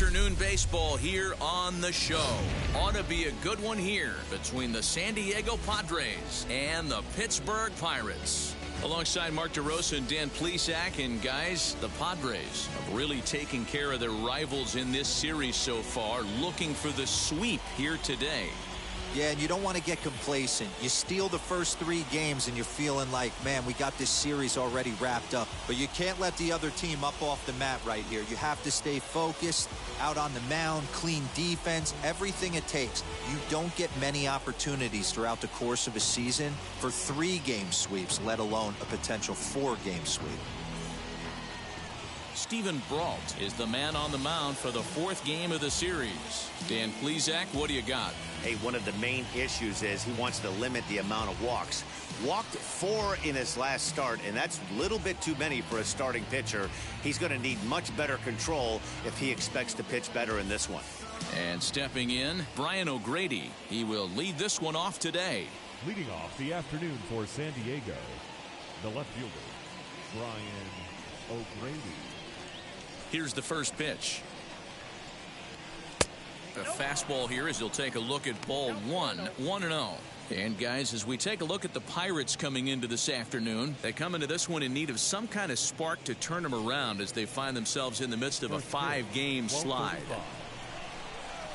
afternoon baseball here on the show. Ought to be a good one here between the San Diego Padres and the Pittsburgh Pirates. Alongside Mark DeRosa and Dan Plesac, and guys, the Padres have really taken care of their rivals in this series so far, looking for the sweep here today. Yeah, and you don't want to get complacent. You steal the first 3 games and you're feeling like, man, we got this series already wrapped up. But you can't let the other team up off the mat right here. You have to stay focused, out on the mound, clean defense, everything it takes. You don't get many opportunities throughout the course of a season for 3-game sweeps, let alone a potential 4-game sweep. Steven Brault is the man on the mound for the 4th game of the series. Dan Plesac, what do you got? Hey, one of the main issues is he wants to limit the amount of walks. Walked 4 in his last start, and that's a little bit too many for a starting pitcher. He's going to need much better control if he expects to pitch better in this one. And stepping in, Brian O'Grady. He will lead this one off today. Leading off the afternoon for San Diego, the left fielder, Brian O'Grady. Here's the first pitch. A fastball here as he'll take a look at ball 1, 1-0. And guys, as we take a look at the Pirates coming into this afternoon, they come into this one in need of some kind of spark to turn them around as they find themselves in the midst of a 5-game slide.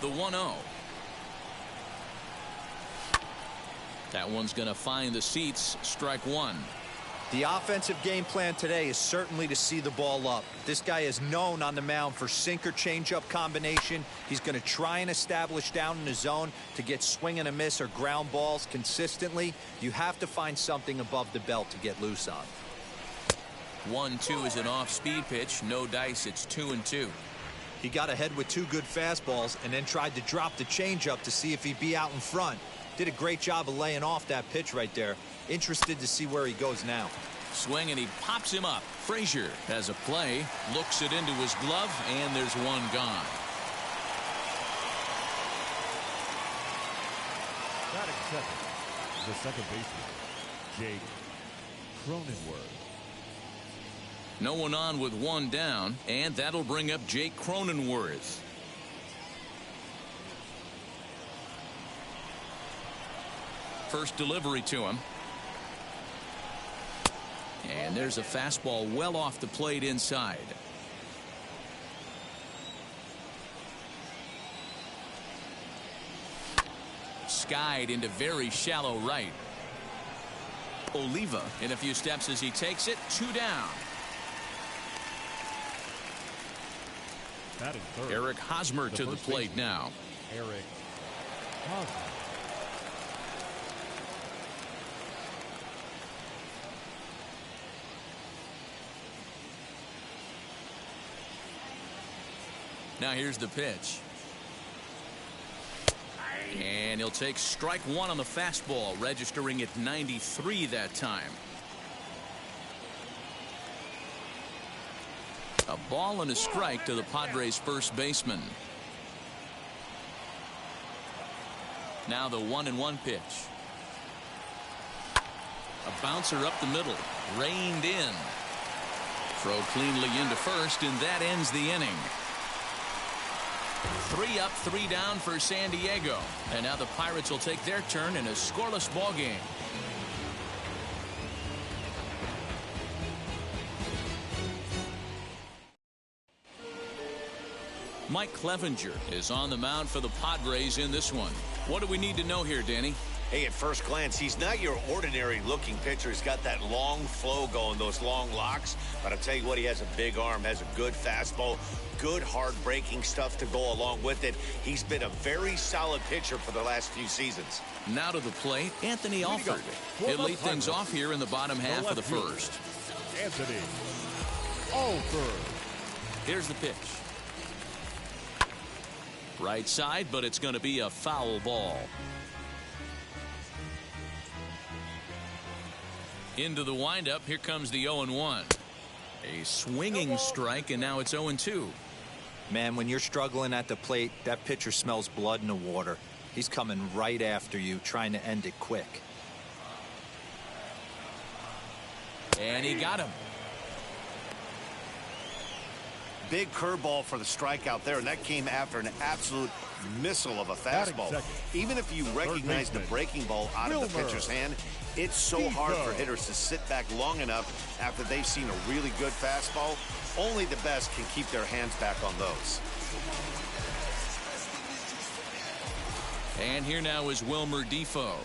The 1-0. That one's going to find the seats. Strike 1. The offensive game plan today is certainly to see the ball up. This guy is known on the mound for sinker changeup combination. He's going to try and establish down in the zone to get swing and a miss or ground balls consistently. You have to find something above the belt to get loose on. 1-2 is an off-speed pitch. No dice. It's 2-2. He got ahead with 2 good fastballs and then tried to drop the changeup to see if he'd be out in front. Did a great job of laying off that pitch right there. Interested to see where he goes now. Swing, and he pops him up. Frazier has a play, looks it into his glove, and there's one gone. Batting second, the second baseman, Jake Cronenworth. No one on with 1 down, and that'll bring up Jake Cronenworth. First delivery to him. And there's a fastball well off the plate inside. Skied into very shallow right. Oliva in a few steps as he takes it. 2 down. Eric Hosmer to the plate now. Eric Hosmer. Now here's the pitch. And he'll take strike 1 on the fastball, registering at 93 that time. A ball and a strike to the Padres' first baseman. Now the 1-1 pitch. A bouncer up the middle, reined in. Throw cleanly into first, and that ends the inning. 3 up, 3 down for San Diego. And now the Pirates will take their turn in a scoreless ball game. Mike Clevenger is on the mound for the Padres in this one. What do we need to know here, Danny? Hey, at first glance, he's not your ordinary looking pitcher. He's got that long flow going, those long locks. But I'll tell you what, he has a big arm, has a good fastball, good hard breaking stuff to go along with it. He's been a very solid pitcher for the last few seasons. Now to the plate, Anthony Alford. He'll lead things off here in the bottom half of the first. Anthony Alford. Here's the pitch. Right side, but it's going to be a foul ball. Into the windup. Here comes the 0-1. A swinging strike, and now it's 0-2. Man, when you're struggling at the plate, that pitcher smells blood in the water. He's coming right after you, trying to end it quick. And he got him. big curveball for the strikeout there, and that came after an absolute missile of a fastball. Even if you recognize the breaking ball out of the pitcher's hand, it's so hard for hitters to sit back long enough after they've seen a really good fastball. Only the best can keep their hands back on those. And here now is Wilmer Defoe,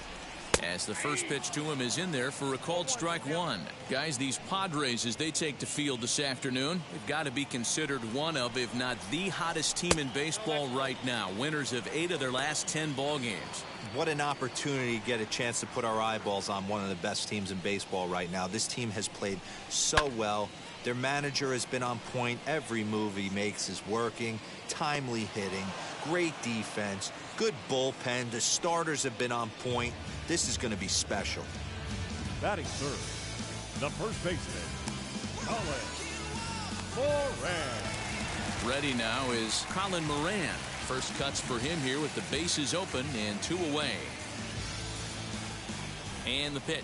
as the first pitch to him is in there for a called strike one. Guys, these Padres, as they take the field this afternoon, they've got to be considered one of, if not the hottest team in baseball right now. Winners of 8 of their last 10 ball games. What an opportunity to get a chance to put our eyeballs on one of the best teams in baseball right now. This team has played so well. Their manager has been on point. Every move he makes is working. Timely hitting, great defense, good bullpen. The starters have been on point. This is going to be special. Batting third, the first baseman, Colin Moran. Ready now is Colin Moran. First cuts for him here with the bases open and 2 away. And the pitch.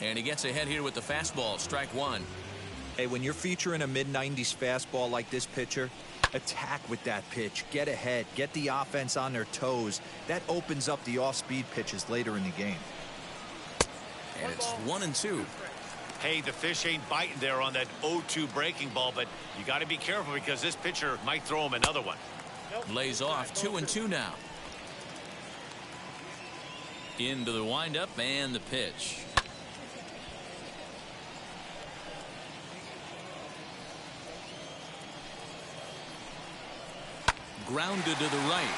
And he gets ahead here with the fastball, strike one. Hey, when you're featuring a mid-90s fastball like this pitcher, attack with that pitch. Get ahead. Get the offense on their toes. That opens up the off-speed pitches later in the game. And it's 1-2. Hey, the fish ain't biting there on that 0-2 breaking ball, but you got to be careful because this pitcher might throw him another one. Lays off 2-2 now. Into the windup and the pitch. Grounded to the right.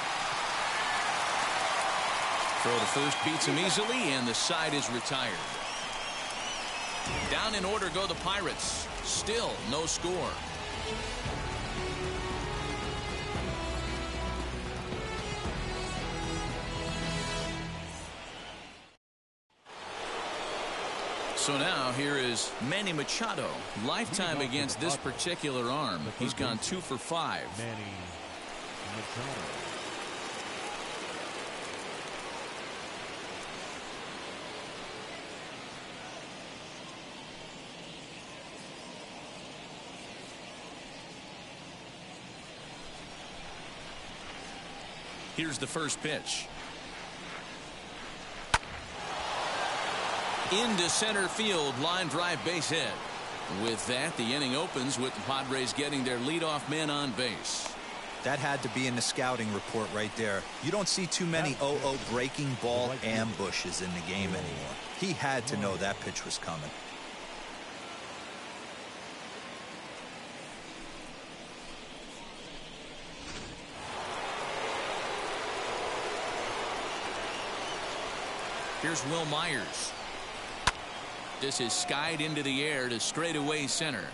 Throw to first beats him easily, and the side is retired. Down in order go the Pirates. Still no score. So now here is Manny Machado. Lifetime against this particular arm. He's gone 2 for 5. Manny Machado. Here's the first pitch. Into center field, line drive, base hit. With that, the inning opens with the Padres getting their leadoff man on base. That had to be in the scouting report right there. You don't see too many 0-0 breaking ball ambushes in the game anymore. He had to know that pitch was coming. Here's Will Myers. This is skied into the air to straightaway center.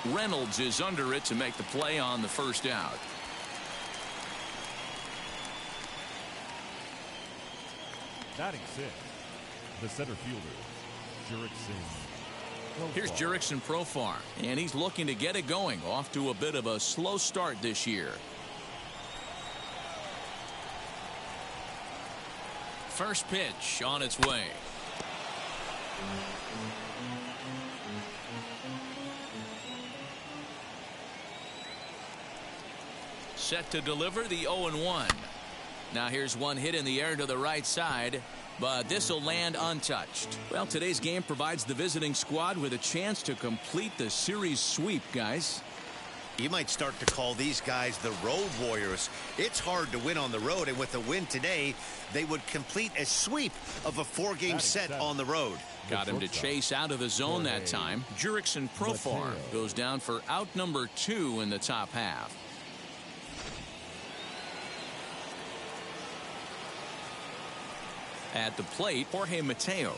Reynolds is under it to make the play on the first out. Batting 6, the center fielder, Jurickson. Here's Jurickson Profar, and he's looking to get it going. Off to a bit of a slow start this year. First pitch on its way. Set to deliver the 0-1. Now here's one hit in the air to the right side, but this will land untouched. Well, today's game provides the visiting squad with a chance to complete the series sweep, guys. You might start to call these guys the road warriors. It's hard to win on the road, and with a win today, they would complete a sweep of a 4-game set on the road. Got him to chase out of the zone that time. Jurickson Profar goes down for out number 2 in the top half. At the plate, Jorge Mateo.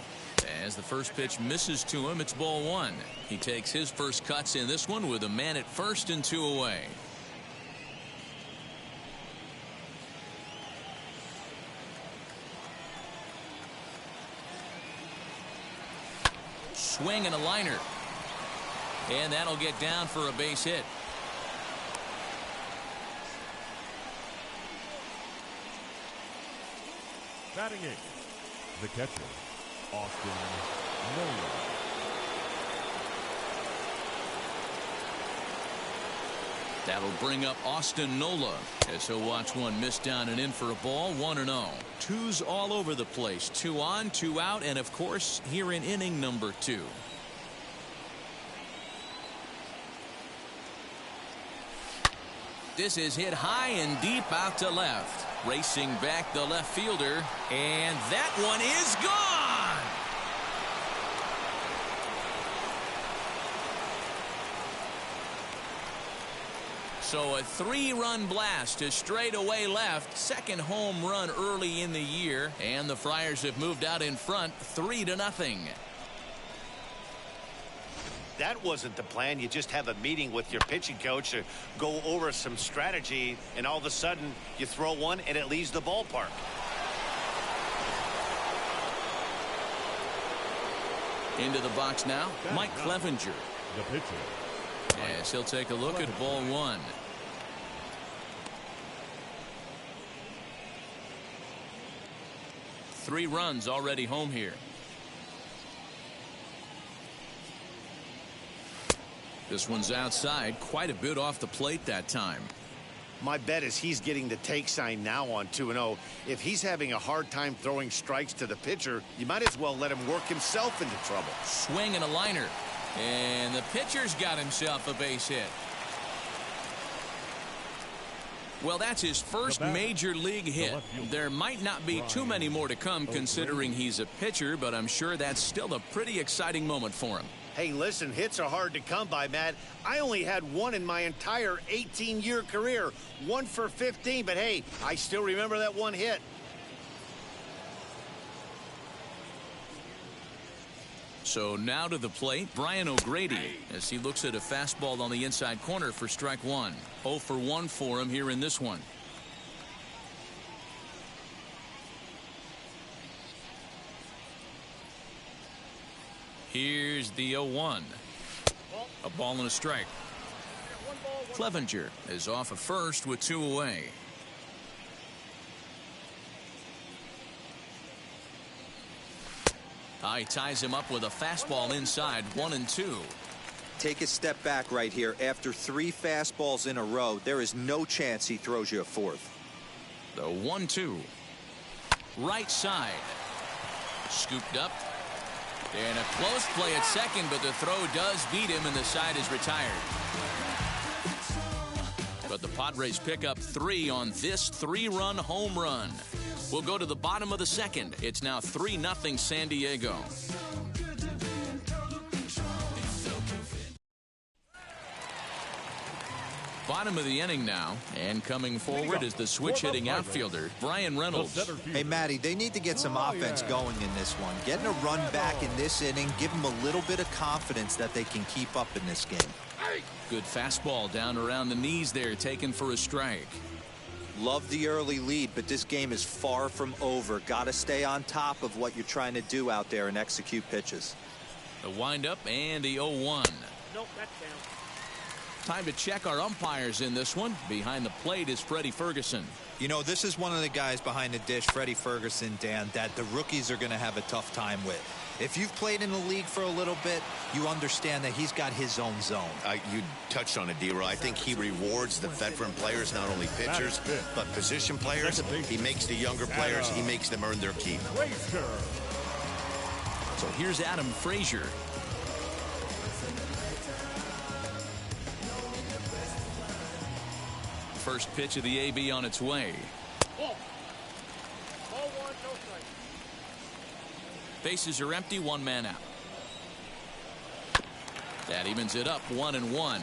As the first pitch misses to him, it's ball 1. He takes his first cuts in this one with a man at first and 2 away. Swing and a liner. And that'll get down for a base hit. Batting 8, the catcher, Austin Nola. That'll bring up Austin Nola as he'll watch one miss down and in for a ball. 1-0. Twos all over the place. 2 on, 2 out, and of course here in inning number 2. This is hit high and deep out to left. Racing back the left fielder, and that one is gone. So a 3-run blast to straightaway left. Second home run early in the year, and the Friars have moved out in front 3-0. That wasn't the plan. You just have a meeting with your pitching coach to go over some strategy, and all of a sudden you throw one and it leaves the ballpark. Into the box now, Mike Clevenger. The pitcher. Yes, he'll take a look at ball 1. Three runs already home here. This one's outside, quite a bit off the plate that time. My bet is he's getting the take sign now on 2-0. If he's having a hard time throwing strikes to the pitcher, you might as well let him work himself into trouble. Swing and a liner. And the pitcher's got himself a base hit. Well, that's his first major league hit. There might not be too many more to come considering he's a pitcher, but I'm sure that's still a pretty exciting moment for him. Hey, listen, hits are hard to come by, Matt. I only had one in my entire 18-year career. 1 for 15, but hey, I still remember that one hit. So now to the plate, Brian O'Grady, as he looks at a fastball on the inside corner for strike 1. 0 for 1 for him here in this one. Here's the 0-1. A ball and a strike. Clevenger is off at first with 2 away. He ties him up with a fastball inside, 1-2. Take a step back right here. After 3 fastballs in a row, there is no chance he throws you a 4th. The 1-2. Right side. Scooped up. And a close play at second, but the throw does beat him, and the side is retired. But the Padres pick up 3 on this 3-run home run. We'll go to the bottom of the second. It's now 3-0 San Diego. Bottom of the inning now, and coming forward is the switch-hitting outfielder, Brian Reynolds. Hey, Matty, they need to get some offense going in this one. Getting a run back in this inning, give them a little bit of confidence that they can keep up in this game. Good fastball down around the knees there, taken for a strike. Love the early lead, but this game is far from over. Got to stay on top of what you're trying to do out there and execute pitches. The windup and the 0-1. Nope, that's down. Time to check our umpires in this one. Behind the plate is Freddie Ferguson. You know, this is one of the guys behind the dish, Freddie Ferguson, Dan, that the rookies are going to have a tough time with. If you've played in the league for a little bit, you understand that he's got his own zone. You touched on it, D-Roy. I think he rewards the veteran players, not only pitchers, but position players. He makes the younger players, he makes them earn their keep. So here's Adam Frazier. First pitch of the AB on its way. Ball 1, no strike. Bases are empty, 1 man out. That evens it up, 1-1.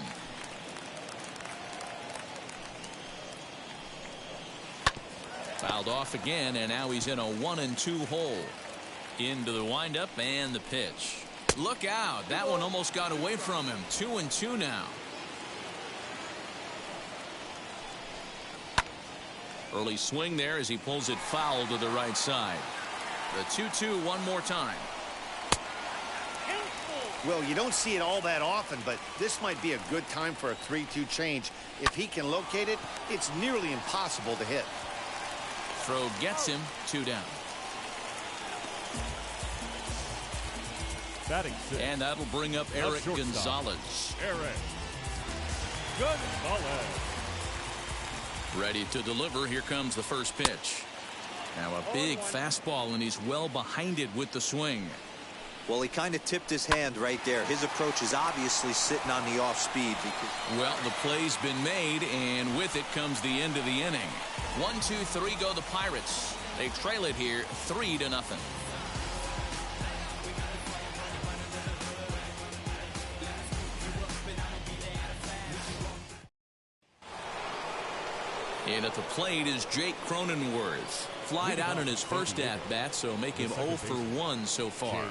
Fouled off again, and now he's in a 1-2 hole. Into the windup and the pitch. Look out, that one almost got away from him. 2-2 now. Early swing there as he pulls it foul to the right side. The 2-2 one more time. Well, you don't see it all that often, but this might be a good time for a 3-2 change. If he can locate it, it's nearly impossible to hit. Throw gets him, 2 down. Batting 6. And that'll bring up Eric Gonzalez. Eric. Ready to deliver. Here comes the first pitch. Now a big fastball, and he's well behind it with the swing. Well, he kind of tipped his hand right there. His approach is obviously sitting on the off speed. Well, the play's been made, and with it comes the end of the inning. 1-2-3 go the Pirates. They trail it here 3-0. And at the plate is Jake Cronenworth. Flied out in his first at-bat, so make him 0 for 1 so far.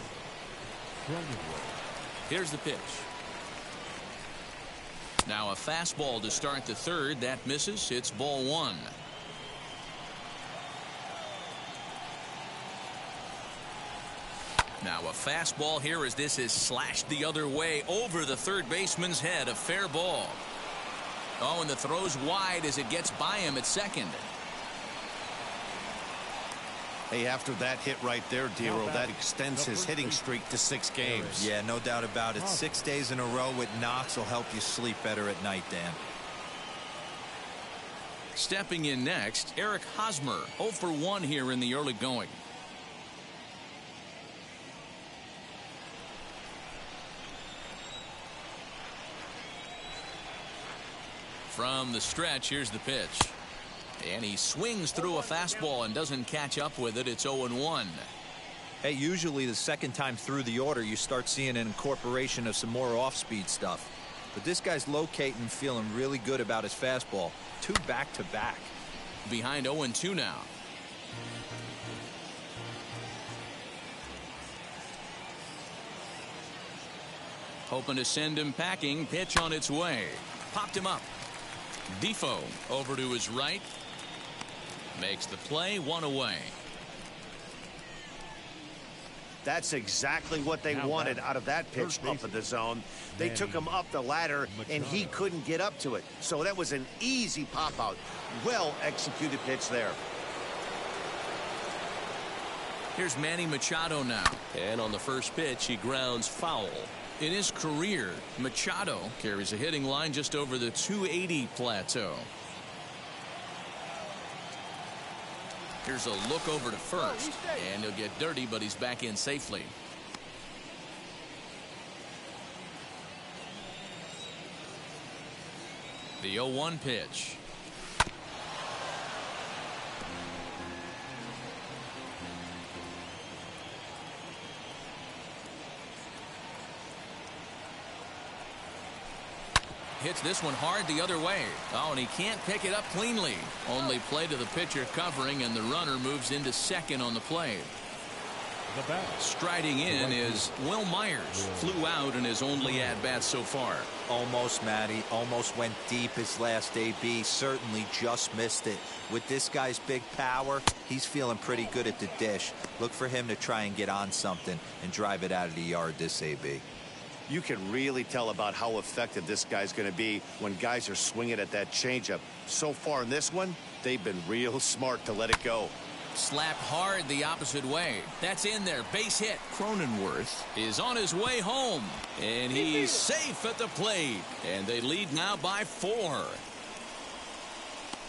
Here's the pitch. Now a fastball to start the third. That misses. It's ball 1. Now a fastball here as this is slashed the other way over the third baseman's head. A fair ball. Oh, and the throw's wide as it gets by him at second. Hey, after that hit right there, Dero, that extends his hitting streak to 6 games. Yeah, no doubt about it. 6 days in a row with knocks will help you sleep better at night, Dan. Stepping in next, Eric Hosmer. 0 for 1 here in the early going. From the stretch, here's the pitch. And he swings through a fastball and doesn't catch up with it. It's 0-1. Hey, usually the second time through the order, you start seeing an incorporation of some more off-speed stuff. But this guy's locating, feeling really good about his fastball. 2 back-to-back. Behind 0-2 now. Hoping to send him packing. Pitch on its way. Popped him up. Defoe over to his right. Makes the play, 1 away. That's exactly what they wanted out of that pitch up in the zone. They took him up the ladder, and he couldn't get up to it. So that was an easy pop-out. Well-executed pitch there. Here's Manny Machado now. And on the first pitch, he grounds foul. In his career, Machado carries a hitting line just over the 280 plateau. Here's a look over to first, and he'll get dirty, but he's back in safely. The 0-1 pitch. Hits this one hard the other way. Oh, and he can't pick it up cleanly. Only play to the pitcher covering, and the runner moves into second on the play. Striding in is Will Myers. Flew out in his only at-bat so far. Almost, Matty. Almost went deep his last AB. Certainly just missed it. With this guy's big power, he's feeling pretty good at the dish. Look for him to try and get on something and drive it out of the yard this AB. You can really tell about how effective this guy's going to be when guys are swinging at that changeup. So far in this one, they've been real smart to let it go. Slapped hard the opposite way. That's in there. Base hit. Cronenworth is on his way home. And he's safe at the plate. And they lead now by 4.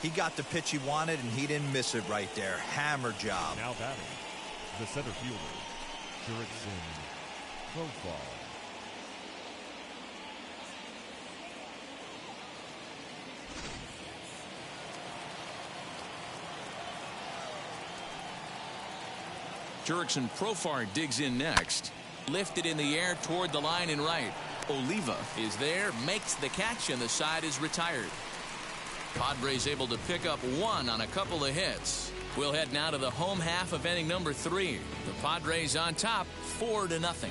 He got the pitch he wanted, and he didn't miss it right there. Hammer job. Now batting, the center fielder, Jurickson Profile. Jurickson Profar digs in next. Lifted in the air toward the line and right. Oliva is there, makes the catch, and the side is retired. Padres able to pick up 1 on a couple of hits. We'll head now to the home half of inning number 3. The Padres on top, 4-0.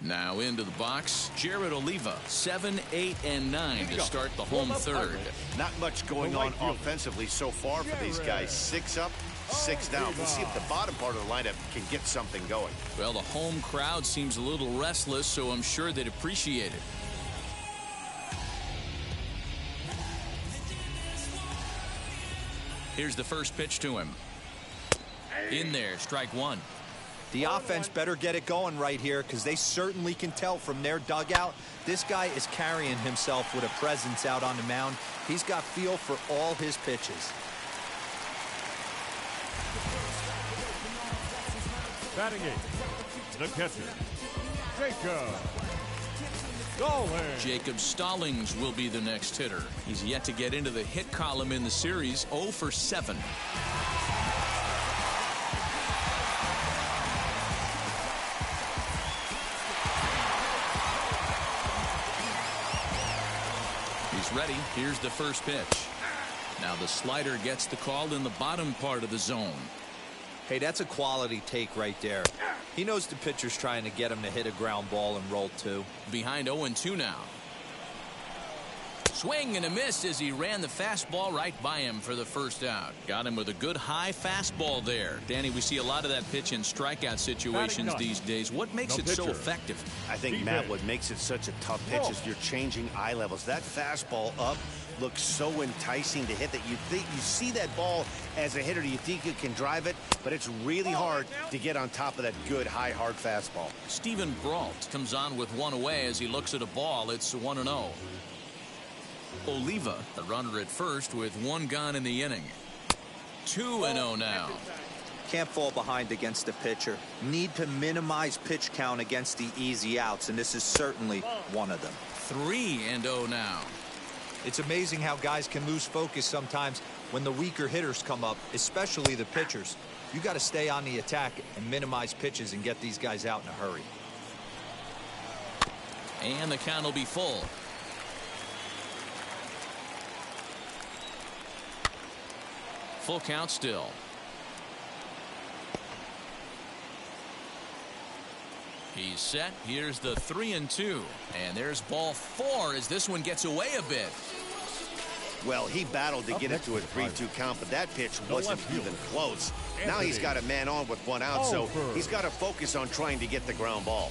Now into the box, Jared Oliva, 7, 8, and 9 to start the home third. Not much going on offensively so far for these guys. 6 up, 6 down. We'll see if the bottom part of the lineup can get something going. Well, the home crowd seems a little restless, so I'm sure they'd appreciate it. Here's the first pitch to him. In there, strike 1. The offense better get it going right here because they certainly can tell from their dugout. This guy is carrying himself with a presence out on the mound. He's got feel for all his pitches. Batting eighth, the catcher, Jacob Stallings will be the next hitter. He's yet to get into the hit column in the series, 0 for 7. He's ready. Here's the first pitch. Now the slider gets the call in the bottom part of the zone. Hey, that's a quality take right there. He knows the pitcher's trying to get him to hit a ground ball and roll two. Behind 0-2 now. Swing and a miss as he ran the fastball right by him for the first out. Got him with a good high fastball there. Danny, we see a lot of that pitch in strikeout situations these days. What makes it so effective? I think, Matt, what makes it such a tough pitch is you're changing eye levels. That fastball up looks so enticing to hit that you see that ball as a hitter, you think you can drive it, but it's really hard to get on top of that good high hard fastball. Steven Brault comes on with one away as he looks at a ball. It's 1-0. Oliva, the runner at first with one gone in the inning. 2-0 now. Can't fall behind against the pitcher. Need to minimize pitch count against the easy outs, and this is certainly one of them. 3-0 now. It's amazing how guys can lose focus sometimes when the weaker hitters come up, especially the pitchers. You got to stay on the attack and minimize pitches and get these guys out in a hurry. And the count will be full. Full count still. He's set. Here's the 3-2. And there's ball 4 as this one gets away a bit. Well, he battled to get it to a 3-2 count, but that pitch wasn't even close. Now he's got a man on with one out, so he's got to focus on trying to get the ground ball.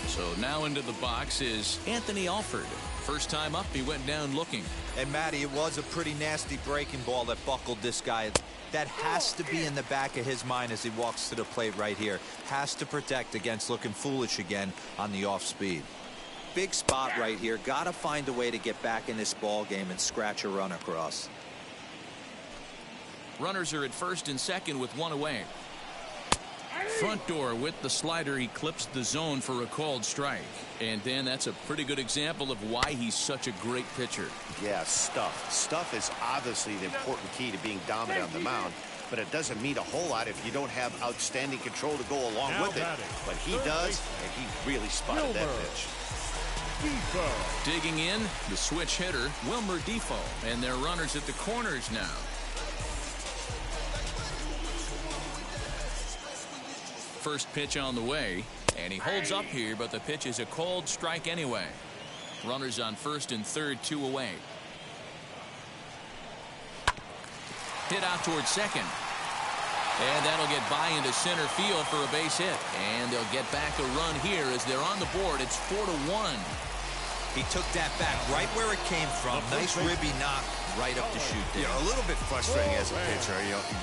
So now into the box is Anthony Alford. First time up, he went down looking. And Matty, it was a pretty nasty breaking ball that buckled this guy. That has to be in the back of his mind as he walks to the plate right here. Has to protect against looking foolish again on the off speed. Big spot right here. Got to find a way to get back in this ball game and scratch a run across. Runners are at first and second with one away. Front door with the slider. He clips the zone for a called strike. And then that's a pretty good example of why he's such a great pitcher. Yeah, stuff. Stuff is obviously the important key to being dominant on the mound, but it doesn't mean a whole lot if you don't have outstanding control to go along with it. But he does, and he really spotted that pitch. Digging in, the switch hitter, Wilmer Defoe, and their runners at the corners now. First pitch on the way, and he holds up here, but the pitch is a cold strike anyway. Runners on first and third, 2 away. Hit out towards second. And that'll get by into center field for a base hit. And they'll get back a run here as they're on the board. It's 4-1. He took that back right where it came from. Nice ribby knock right up the chute there. Yeah, a little bit frustrating as a pitcher.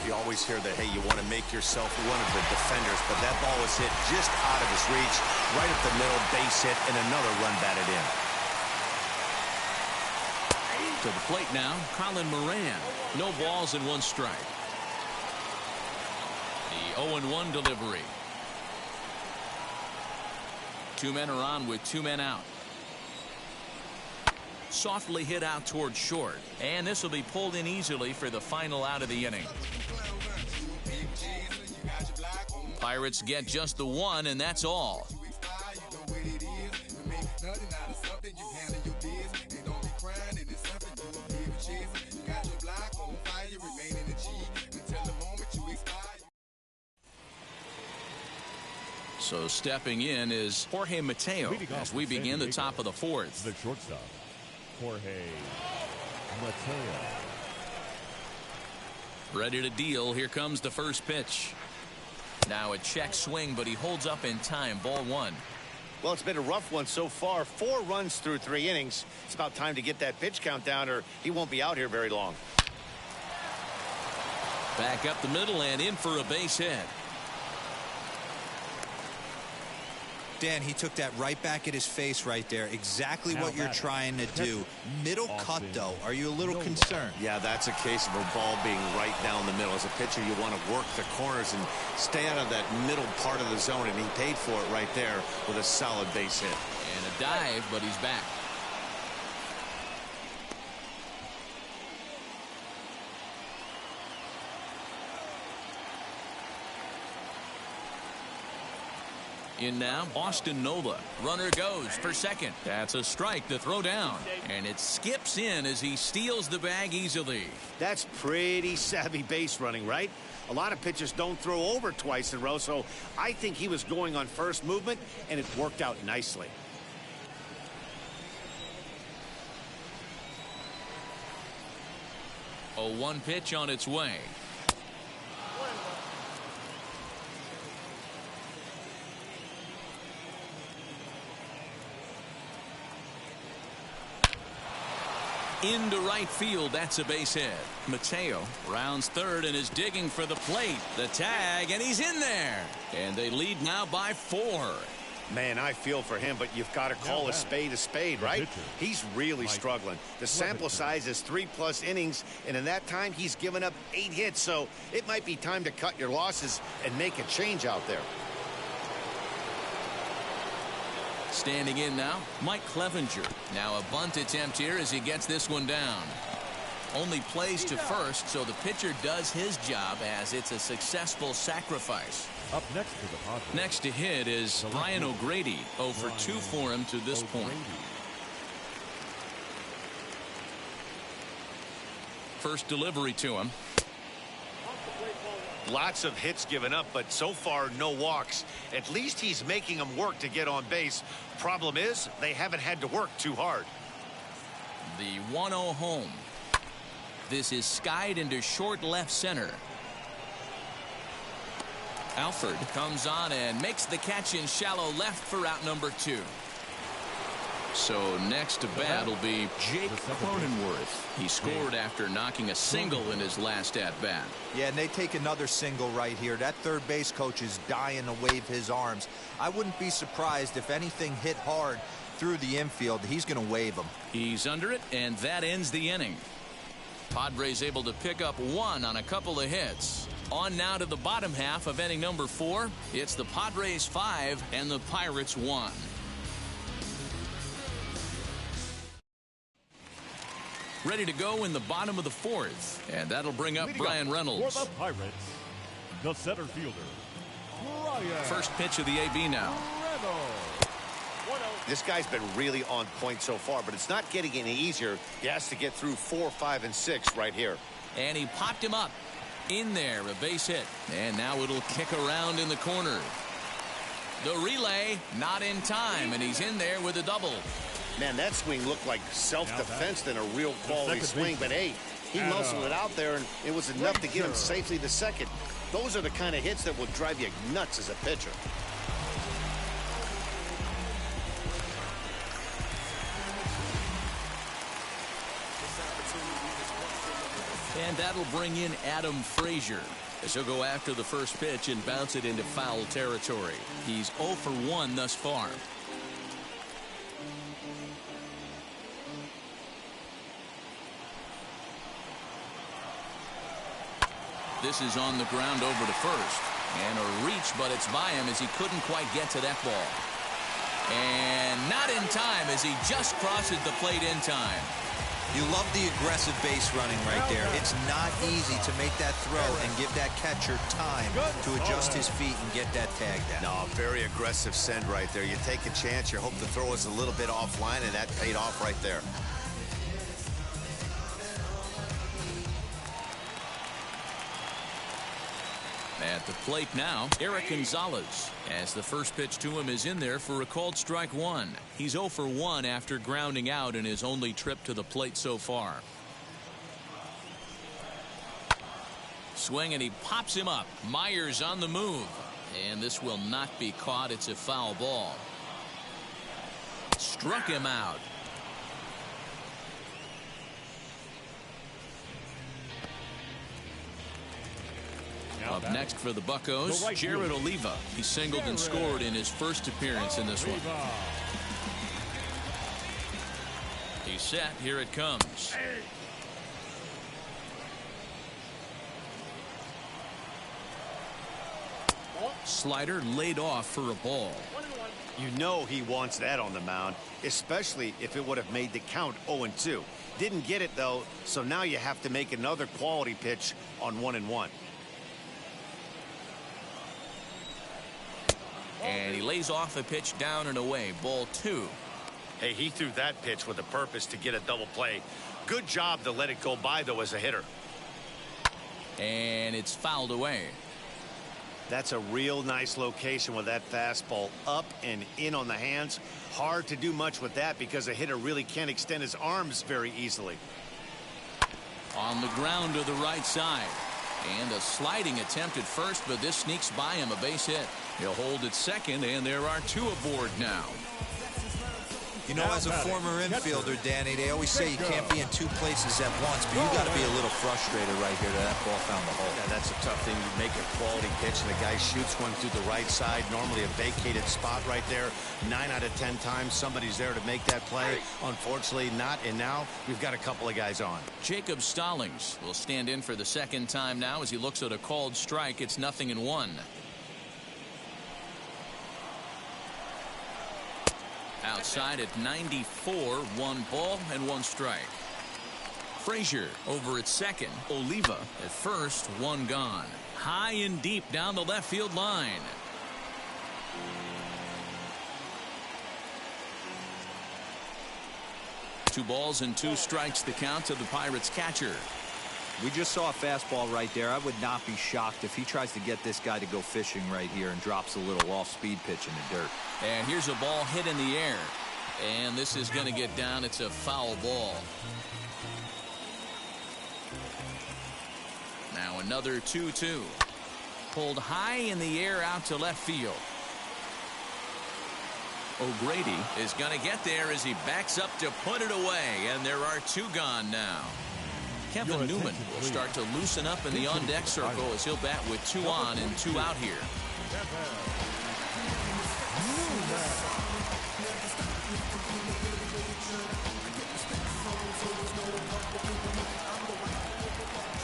You always hear that, hey, you want to make yourself one of the defenders, but that ball was hit just out of his reach, right up the middle, base hit, and another run batted in. To the plate now, Colin Moran. No balls and 1 strike. The 0-1 delivery. 2 men are on with 2 men out. Softly hit out towards short, and this will be pulled in easily for the final out of the inning. Pirates get just the 1, and that's all. So stepping in is Jorge Mateo as we begin the top of the 4th. The shortstop, Jorge Mateo. Ready to deal. Here comes the first pitch. Now a check swing, but he holds up in time. Ball 1. Well, it's been a rough one so far. 4 runs through 3 innings. It's about time to get that pitch count down, or he won't be out here very long. Back up the middle and in for a base hit. Dan, he took that right back at his face right there. Exactly what you're trying to do. Middle cut, though. Are you a little concerned? Yeah, that's a case of a ball being right down the middle. As a pitcher, you want to work the corners and stay out of that middle part of the zone, and he paid for it right there with a solid base hit. And a dive, but he's back. In now, Austin Nola. Runner goes for second. That's a strike to throw down. And it skips in as he steals the bag easily. That's pretty savvy base running, right? A lot of pitchers don't throw over twice in a row, so I think he was going on first movement, and it worked out nicely. A 1 pitch on its way. Into right field, that's a base hit. Mateo rounds third and is digging for the plate. The tag, and he's in there. And they lead now by 4. Man, I feel for him, but you've got to call a spade, right? He's really struggling. The sample size is 3+ innings, and in that time, he's given up 8 hits. So it might be time to cut your losses and make a change out there. Standing in now, Mike Clevenger. Now a bunt attempt here as he gets this one down. Only plays to first, so the pitcher does his job as it's a successful sacrifice. Up next to the Padres. Next to hit is Brian O'Grady. 0 for 2 for him to this point. First delivery to him. Lots of hits given up, but so far no walks. At least he's making them work to get on base. Problem is, they haven't had to work too hard. The 1-0 home. This is skied into short left center. Alford comes on and makes the catch in shallow left for out number 2. So next to bat will be Jake Cronenworth. He scored after knocking a single in his last at-bat. Yeah, and they take another single right here. That third base coach is dying to wave his arms. I wouldn't be surprised if anything hit hard through the infield. He's going to wave them. He's under it, and that ends the inning. Padres able to pick up 1 on a couple of hits. On now to the bottom half of inning number 4. It's the Padres 5 and the Pirates 1. Ready to go in the bottom of the 4th. And that'll bring up Brian Reynolds. For the Pirates, the center fielder, Brian. First pitch of the AB now. This guy's been really on point so far, but it's not getting any easier. He has to get through 4, 5, and 6 right here. And he popped him up. In there, a base hit. And now it'll kick around in the corner. The relay, not in time, and he's in there with a double. Man, that swing looked like self-defense than a real quality swing. But, hey, he muscled it out there, and it was enough to get him safely to second. Those are the kind of hits that will drive you nuts as a pitcher. And that'll bring in Adam Frazier as he'll go after the first pitch and bounce it into foul territory. He's 0 for 1 thus far. This is on the ground over to first. And a reach, but it's by him as he couldn't quite get to that ball. And not in time as he just crosses the plate in time. You love the aggressive base running right there. It's not easy to make that throw and give that catcher time to adjust his feet and get that tag down. No, very aggressive send right there. You take a chance, you hope the throw is a little bit offline, and that paid off right there. At the plate now, Eric Gonzalez, as the first pitch to him is in there for a called strike 1. He's 0 for 1 after grounding out in his only trip to the plate so far. Swing, and he pops him up. Myers on the move. And this will not be caught. It's a foul ball. Struck him out. Up next for the Buccos, Jared Oliva. He singled and scored in his first appearance in this one. He's set. Here it comes. Slider laid off for a ball. You know he wants that on the mound, especially if it would have made the count 0-2. Didn't get it, though, so now you have to make another quality pitch on 1-1. And he lays off a pitch down and away. Ball 2. Hey, he threw that pitch with a purpose to get a double play. Good job to let it go by, though, as a hitter. And it's fouled away. That's a real nice location with that fastball up and in on the hands. Hard to do much with that because a hitter really can't extend his arms very easily. On the ground to the right side. And a sliding attempt at first, but this sneaks by him, a base hit. He'll hold at second, and there are 2 aboard now. You know, as a former infielder, Danny, they always say you can't be in 2 places at once, but you got to be a little frustrated right here that ball found the hole. Yeah, that's a tough thing. You make a quality pitch, and the guy shoots one through the right side, normally a vacated spot right there. 9 out of 10 times, somebody's there to make that play. Unfortunately, not, and now we've got a couple of guys on. Jacob Stallings will stand in for the second time now as he looks at a called strike. It's 0-1. Outside at 94, 1 ball and 1 strike. Frazier over at second. Oliva at first, 1 gone. High and deep down the left field line. Two balls and 2 strikes the count to the Pirates catcher. We just saw a fastball right there. I would not be shocked if he tries to get this guy to go fishing right here and drops a little off-speed pitch in the dirt. And here's a ball hit in the air. And this is going to get down. It's a foul ball. Now another 2-2. Pulled high in the air out to left field. O'Grady is going to get there as he backs up to put it away. And there are 2 gone now. Kevin Newman will start to loosen up in the on-deck circle as he'll bat with 2 on and 2 out here.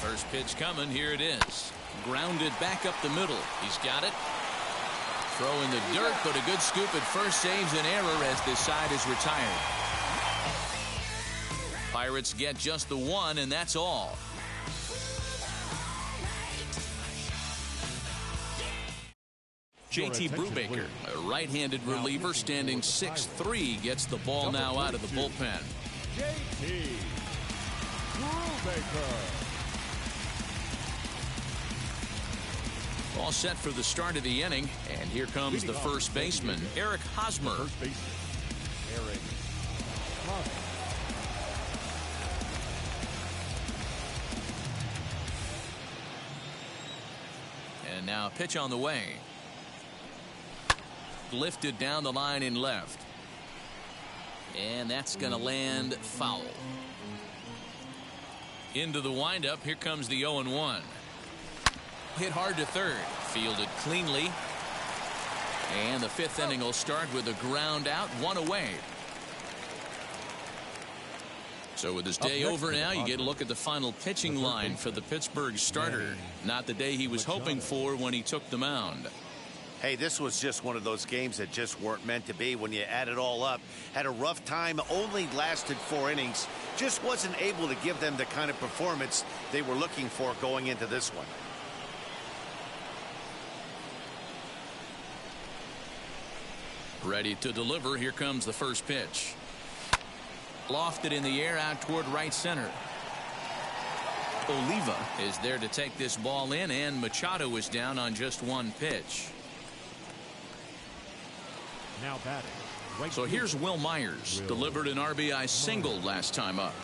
First pitch coming. Here it is. Grounded back up the middle. He's got it. Throw in the dirt, but a good scoop at first saves an error as this side is retired. Pirates get just the 1, and that's all. JT Brubaker, a right-handed reliever standing 6'3", gets the ball now out of the bullpen. JT Brubaker. All set for the start of the inning, and here comes the first baseman, Eric Hosmer. Eric Hosmer. And now a pitch on the way. Lifted down the line in left. And that's going to land foul. Into the windup. Here comes the 0-1. Hit hard to third. Fielded cleanly. And the 5th inning will start with a ground out, 1 away. So with his day over now, you get a look at the final pitching line for the Pittsburgh starter. Not the day he was hoping for when he took the mound. Hey, this was just one of those games that just weren't meant to be when you add it all up. Had a rough time, only lasted 4 innings. Just wasn't able to give them the kind of performance they were looking for going into this one. Ready to deliver. Here comes the first pitch. Lofted in the air out toward right center. Oliva is there to take this ball in, and Machado is down on just 1 pitch. Now batting. So here's Will Myers. Delivered an RBI single last time up.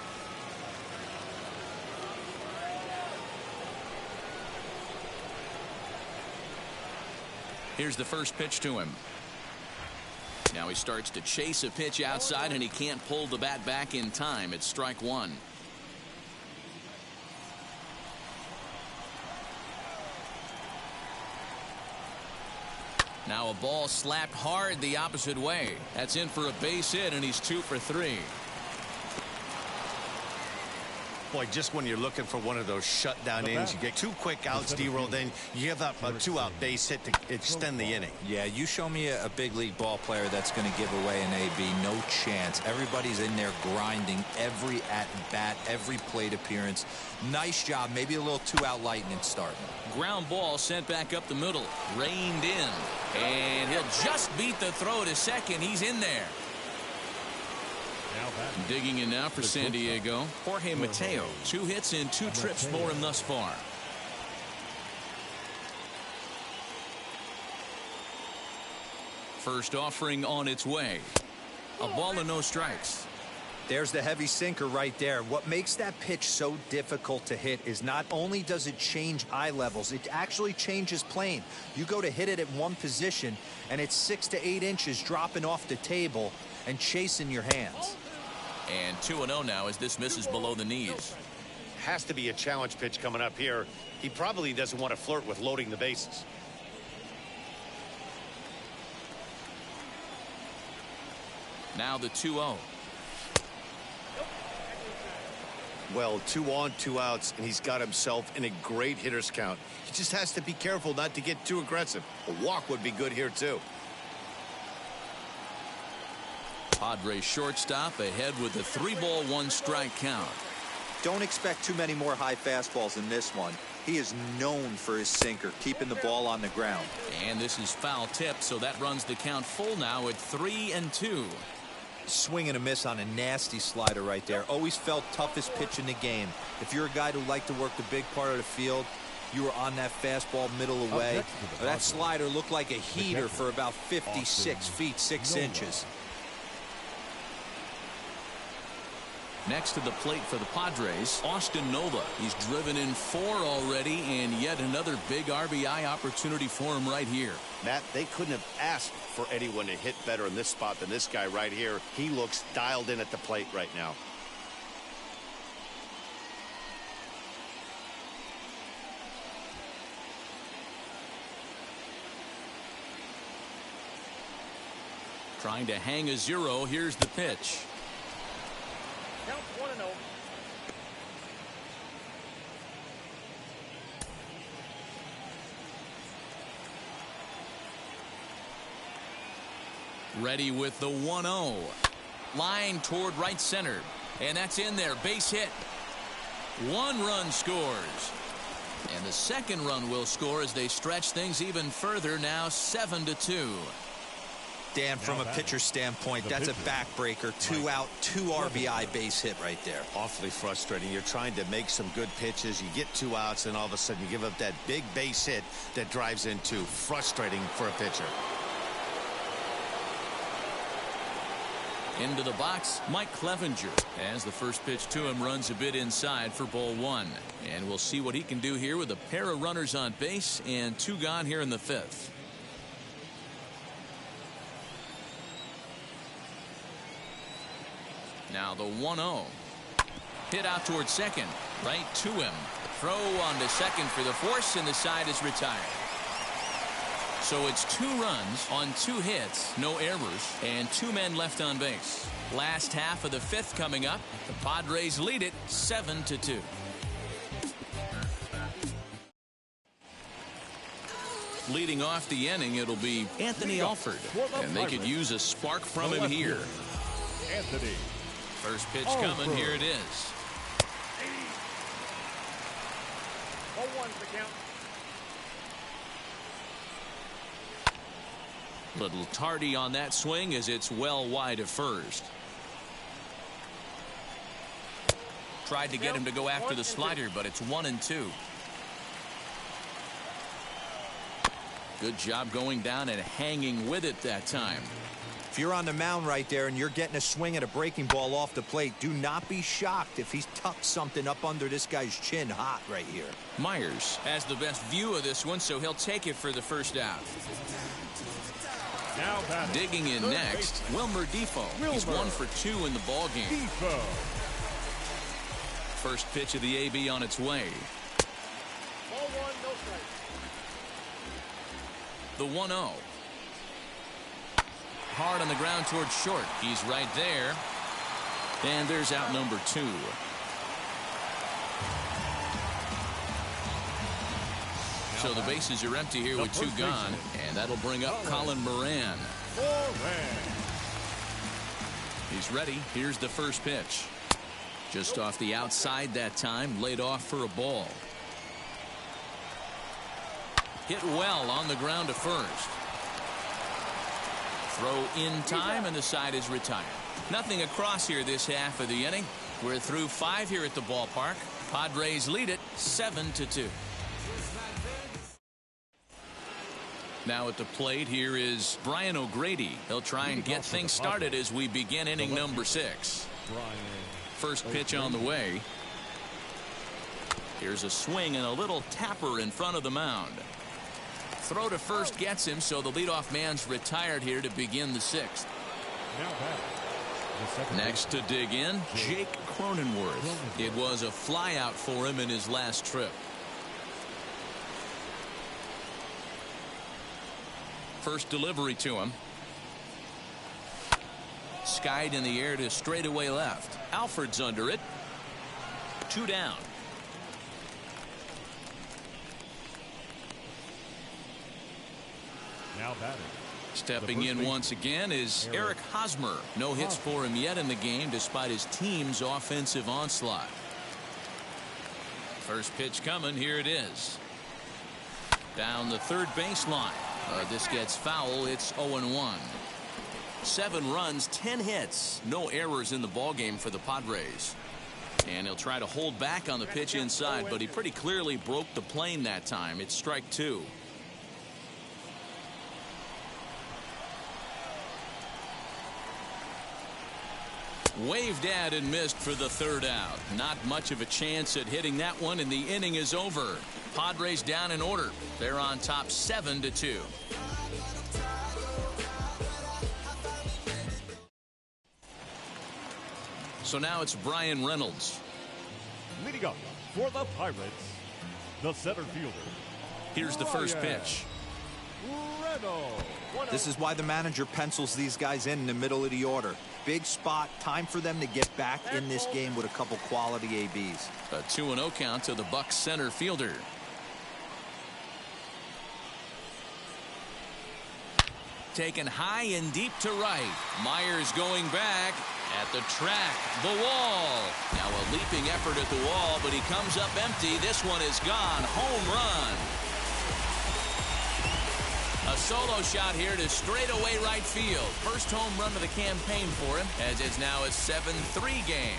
Here's the first pitch to him. Now he starts to chase a pitch outside, and he can't pull the bat back in time. It's strike 1. Now a ball slapped hard the opposite way. That's in for a base hit, and he's 2 for 3. Boy, just when you're looking for one of those shutdown innings, you get 2 quick outs, D-roll, then you give up a 2-out base hit to extend the inning. Yeah, you show me a big league ball player that's going to give away an AB. No chance. Everybody's in there grinding every at-bat, every plate appearance. Nice job. Maybe a little 2-out lightning starting. Ground ball sent back up the middle. Reined in. And he'll just beat the throw to second. He's in there. Digging in now for San Diego, Jorge Mateo. 2 hits and 2 trips for him thus far. First offering on its way. A ball and no strikes. There's the heavy sinker right there. What makes that pitch so difficult to hit is not only does it change eye levels, it actually changes plane. You go to hit it at one position, and it's 6 to 8 inches dropping off the table and chasing your hands. And 2-0 now as this misses below the knees. Has to be a challenge pitch coming up here. He probably doesn't want to flirt with loading the bases. Now the 2-0. Well, 2 on, 2 outs, and he's got himself in a great hitter's count. He just has to be careful not to get too aggressive. A walk would be good here, too. Padres shortstop ahead with a 3-ball 1-strike count. Don't expect too many more high fastballs in this one. He is known for his sinker, keeping the ball on the ground. And this is foul tip, so that runs the count full now at 3-2. Swing and a miss on a nasty slider right there. Always felt toughest pitch in the game. If you're a guy who liked to work the big part of the field, you were on that fastball middle away. That slider looked like a heater for about 56 feet 6 inches. Next to the plate for the Padres, Austin Nova. He's driven in 4 already, and yet another big RBI opportunity for him right here. Matt, they couldn't have asked for anyone to hit better in this spot than this guy right here. He looks dialed in at the plate right now. Trying to hang a 0. Here's the pitch. Count 1-0. Ready with the 1-0. Line toward right center. And that's in there. Base hit. 1 run scores. And the second run will score as they stretch things even further, now 7-2. Dan, from a pitcher standpoint, that's a backbreaker. 2 out, 2 RBI base hit right there. Awfully frustrating. You're trying to make some good pitches. You get 2 outs, and all of a sudden you give up that big base hit that drives in 2. Frustrating for a pitcher. Into the box, Mike Clevenger, as the first pitch to him runs a bit inside for ball 1. And we'll see what he can do here with a pair of runners on base and 2 gone here in the 5th. Now the 1-0. Hit out towards second. Right to him. Throw on to second for the force, and the side is retired. So it's 2 runs on 2 hits, no errors, and 2 men left on base. Last half of the 5th coming up. The Padres lead it 7-2. Leading off the inning, it'll be Anthony Alford, and they could use a spark from him here. Anthony. First pitch coming. Here it is. 0-1's the count. Little tardy on that swing as it's well wide of first. Tried to get him to go after the slider, but it's 1-2. Good job going down and hanging with it that time. If you're on the mound right there and you're getting a swing at a breaking ball off the plate, do not be shocked if he's tucked something up under this guy's chin hot right here. Myers has the best view of this one, so he'll take it for the first out. Now batting. Digging in next, Wilmer Defoe. He's 1 for 2 in the ball game. Defoe. First pitch of the AB on its way. Ball 1, no strike. The 1-0. Hard on the ground towards short. He's right there. And there's out number 2. So the bases are empty here with 2 gone, and that'll bring up Colin Moran. He's ready. Here's the first pitch. Just off the outside that time, laid off for a ball. Hit well on the ground to first. Throw in time, and the side is retired. Nothing across here this half of the inning. We're through 5 here at the ballpark. Padres lead it 7-2. Now at the plate here is Brian O'Grady. He'll try and get things started as we begin inning number 6. First pitch on the way. Here's a swing and a little tapper in front of the mound. Throw to first gets him, so the leadoff man's retired here to begin the 6th. Next to dig in, Jake Cronenworth. It was a flyout for him in his last trip. First delivery to him. Skied in the air to straightaway left. Alford's under it. 2 down. Now batting. Stepping in once again is Eric Hosmer. No hits for him yet in the game despite his team's offensive onslaught. First pitch coming. Here it is. Down the third baseline. This gets foul. It's 0-1. 7 runs, 10 hits. No errors in the ballgame for the Padres. And he'll try to hold back on the pitch inside, but he pretty clearly broke the plane that time. It's strike 2. Waved at and missed for the 3rd out. Not much of a chance at hitting that one, and the inning is over. Padres down in order. They're on top 7-2. So now it's Brian Reynolds. Leading up for the Pirates, the center fielder. Here's the first pitch. Reynolds. This is why the manager pencils these guys in the middle of the order. Big spot. Time for them to get back in this game with a couple quality ABs. A 2-0 count to the Bucs center fielder. Taken high and deep to right. Myers going back at the track. The wall. Now a leaping effort at the wall, but he comes up empty. This one is gone. Home run. A solo shot here to straightaway right field. First home run of the campaign for him, as it's now a 7-3 game.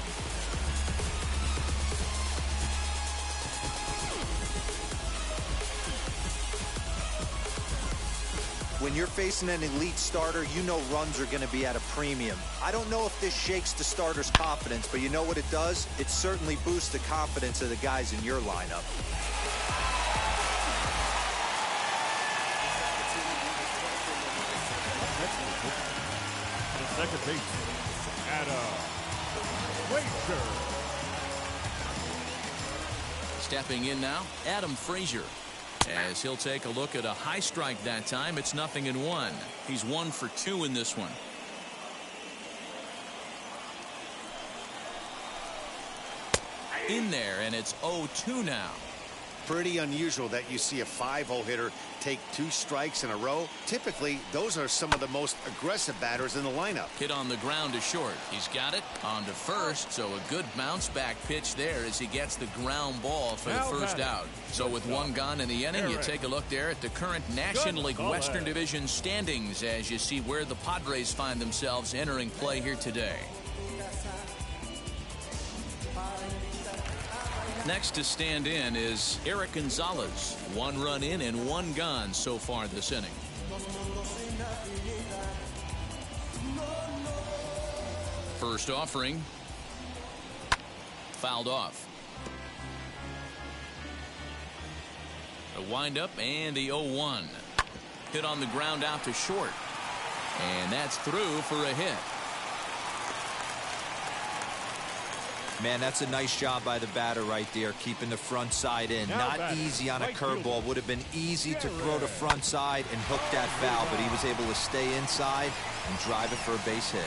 When you're facing an elite starter, you know runs are going to be at a premium. I don't know if this shakes the starter's confidence, but you know what it does? It certainly boosts the confidence of the guys in your lineup. The second baseman, Adam Frazier. Stepping in now, Adam Frazier. As he'll take a look at a high strike that time. It's 0-1. He's 1 for 2 in this one. In there, and it's 0-2 now. Pretty unusual that you see a 5-0 hitter take 2 strikes in a row. Typically, those are some of the most aggressive batters in the lineup. Hit on the ground to short. He's got it on to first, so a good bounce back pitch there as he gets the ground ball for the first out. So with 1 gone in the inning, you take a look there at the current National League Western Division standings as you see where the Padres find themselves entering play here today. Next to stand in is Eric Gonzalez. 1 run in and 1 gone so far this inning. First offering. Fouled off. A windup and the 0-1. Hit on the ground out to short. And that's through for a hit. Man, that's a nice job by the batter right there, keeping the front side in. Now Not easy on a curveball. Would have been easy to throw the front side and hook that foul, but he was able to stay inside and drive it for a base hit.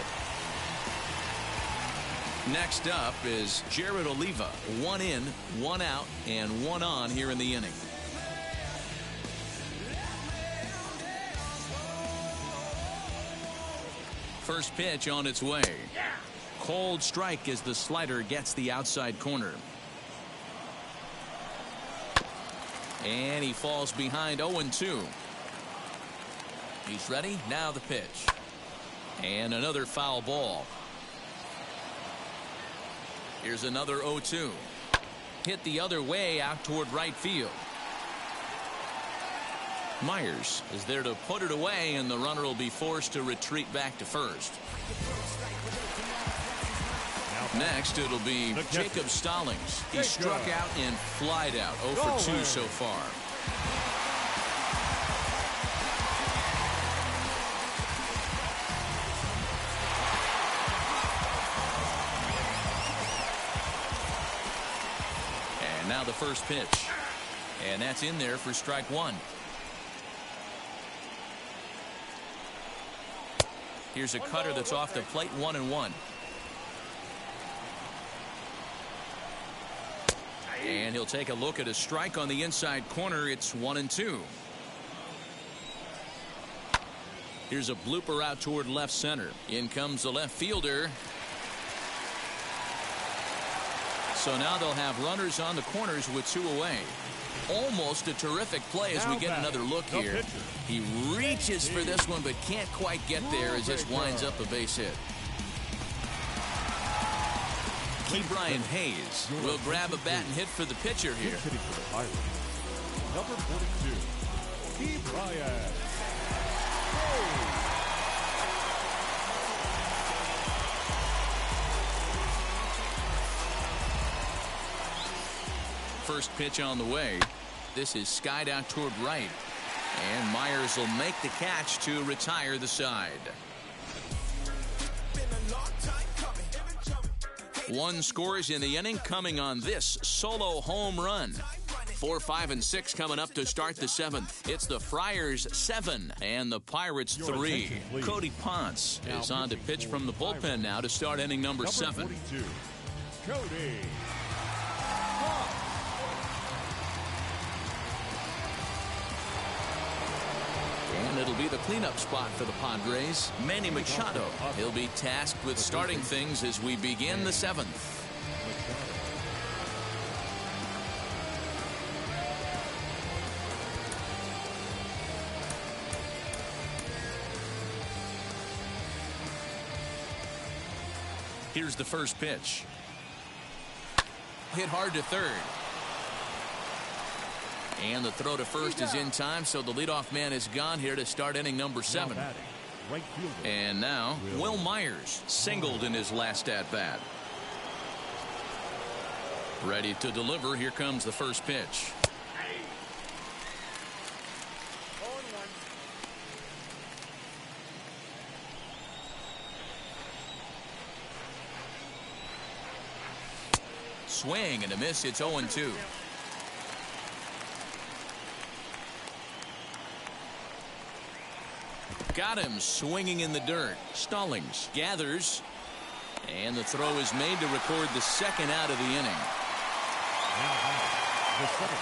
Next up is Jared Oliva. 1 in, 1 out, and 1 on here in the inning. First pitch on its way. Cold strike as the slider gets the outside corner. And he falls behind 0-2. He's ready. Now the pitch. And another foul ball. Here's another 0-2. Hit the other way out toward right field. Myers is there to put it away, and the runner will be forced to retreat back to first. Next, it'll be Jacob Stallings. He struck out and flied out. 0 for 2 so far. And now the first pitch. And that's in there for strike 1. Here's a cutter that's off the plate, 1-1. And he'll take a look at a strike on the inside corner. It's 1-2. Here's a blooper out toward left center. In comes the left fielder. So now they'll have runners on the corners with 2 away. Almost a terrific play as we get another look here. He reaches for this one but can't quite get there as this winds up a base hit. Key Brian Hayes will grab a bat and hit for the pitcher here. Number 42, Key Brian. First pitch on the way. This is skied out toward right. And Myers will make the catch to retire the side. 1 scores in the inning coming on this solo home run. 4, 5, and 6 coming up to start the 7th. It's the Friars 7 and the Pirates 3. Cody Ponce is on to pitch from the bullpen now to start inning number 7. 42, Cody. And it'll be the cleanup spot for the Padres. Manny Machado. He'll be tasked with starting things as we begin the 7th. Here's the first pitch. Hit hard to third. And the throw to first is in time, so the leadoff man is gone here to start inning number 7. And now, Will Myers singled in his last at-bat. Ready to deliver. Here comes the first pitch. Swing and a miss. It's 0-2. Got him swinging in the dirt. Stallings gathers. And the throw is made to record the second out of the inning.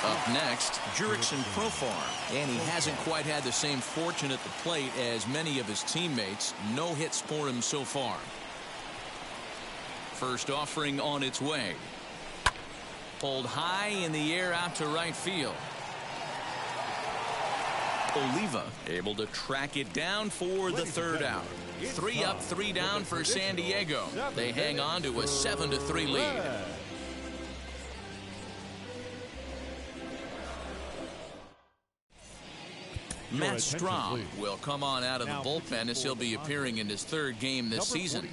Up next, Jurickson Profar. And he hasn't quite had the same fortune at the plate as many of his teammates. No hits for him so far. First offering on its way. Pulled high in the air out to right field. Oliva able to track it down for the third out. 3 up, 3 down for San Diego. They hang on to a 7-3 lead. Matt Strahm will come on out of the bullpen as he'll be appearing in his 3rd game this season.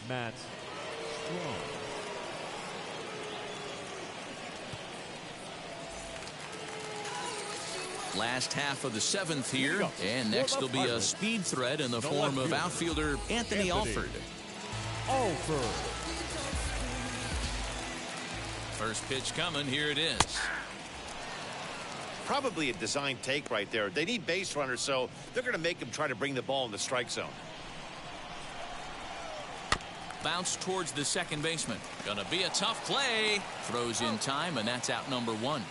Matt Strahm. Last half of the 7th here, and next will be a speed threat in the form of outfielder Anthony Alford. First pitch coming. Here it is. Probably a design take right there. They need base runners, so they're going to make him try to bring the ball in the strike zone. Bounce towards the second baseman. Gonna be a tough play. Throws in time, and that's out number one.